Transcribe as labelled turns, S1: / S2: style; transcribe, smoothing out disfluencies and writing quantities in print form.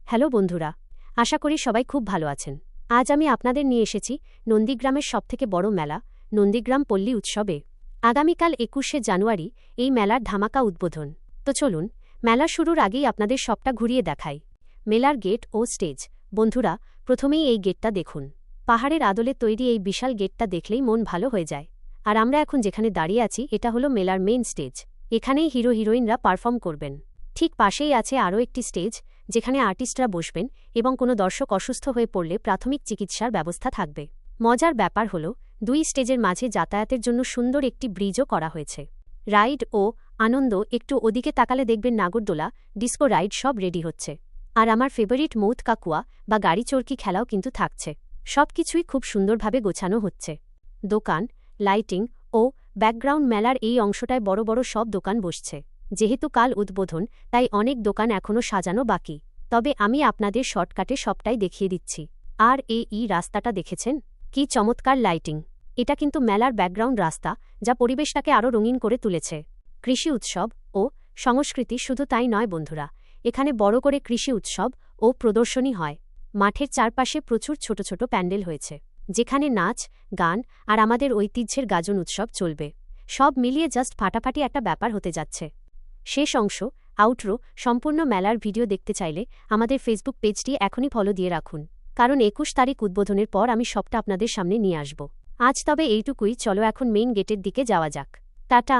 S1: Hello বন্ধুরা, আশা করি সবাই খুব ভালো আছেন। আজ আমি আপনাদের নিয়ে এসেছি নন্দীগ্রামের সবথেকে বড় মেলা, নন্দীগ্রাম পল্লী উৎসবে। আগামীকাল ২১শে জানুয়ারি এই মেলার ধামাকা উদ্বোধন। তো চলুন, মেলা শুরুর আগেই আপনাদের সবটা ঘুরিয়ে দেখাই। মেলার গেট ও স্টেজ। বন্ধুরা, প্রথমেই এই গেটটা দেখুন। পাহাড়ের আদলে তৈরি এই বিশাল গেটটা দেখলেই মন ভালো হয়ে যায়। আর আমরা এখন যেখানে দাঁড়িয়ে আছি এটা হলো মেলার মেইন স্টেজ। এখানেই হিরো হিরোইনরা পারফর্ম করবেন। ঠিক পাশেই আছে আরও একটি স্টেজ, যেখানে আর্টিস্টরা বসবেন এবং কোনো দর্শক অসুস্থ হয়ে পড়লে প্রাথমিক চিকিৎসার ব্যবস্থা থাকবে। মজার ব্যাপার হল, দুই স্টেজের মাঝে যাতায়াতের জন্য সুন্দর একটি ব্রিজও করা হয়েছে। রাইড ও আনন্দ, একটু ওদিকে তাকালে দেখবেন নাগরদোলা, ডিস্কো রাইড সব রেডি হচ্ছে। আর আমার ফেভারিট মৌত কাকুয়া বা গাড়ি চরকি খেলাও কিন্তু থাকছে। সব কিছুই খুব সুন্দরভাবে গোছানো হচ্ছে। দোকান, লাইটিং ও ব্যাকগ্রাউন্ড। মেলার এই অংশটায় বড় বড় সব দোকান বসছে। যেহেতু কাল উদ্বোধন, তাই অনেক দোকান এখনও সাজানো বাকি। তবে আমি আপনাদের শর্টকাটে সবটাই দেখিয়ে দিচ্ছি। আর এই রাস্তাটা দেখেছেন? কি চমৎকার লাইটিং! এটা কিন্তু মেলার ব্যাকগ্রাউন্ড রাস্তা, যা পরিবেশটাকে আরও রঙিন করে তুলেছে। কৃষি উৎসব ও সংস্কৃতি। শুধু তাই নয় বন্ধুরা, এখানে বড় করে কৃষি উৎসব ও প্রদর্শনী হয়। মাঠের চারপাশে প্রচুর ছোট ছোট প্যান্ডেল হয়েছে, যেখানে নাচ, গান আর আমাদের ঐতিহ্যের গাজন উৎসব চলবে। সব মিলিয়ে জাস্ট ফাটাফাটি একটা ব্যাপার হতে যাচ্ছে। শেষ অংশ, আউটরো, সম্পূর্ণ মেলার ভিডিও দেখতে চাইলে আমাদের ফেসবুক পেজটি এখনই ফলো দিয়ে রাখুন, কারণ ২১ তারিখ উদ্বোধনের পর আমি সবটা আপনাদের সামনে নিয়ে আসব। আজ তবে এইটুকুই। চলো এখন মেইন গেটের দিকে যাওয়া যাক। টাটা।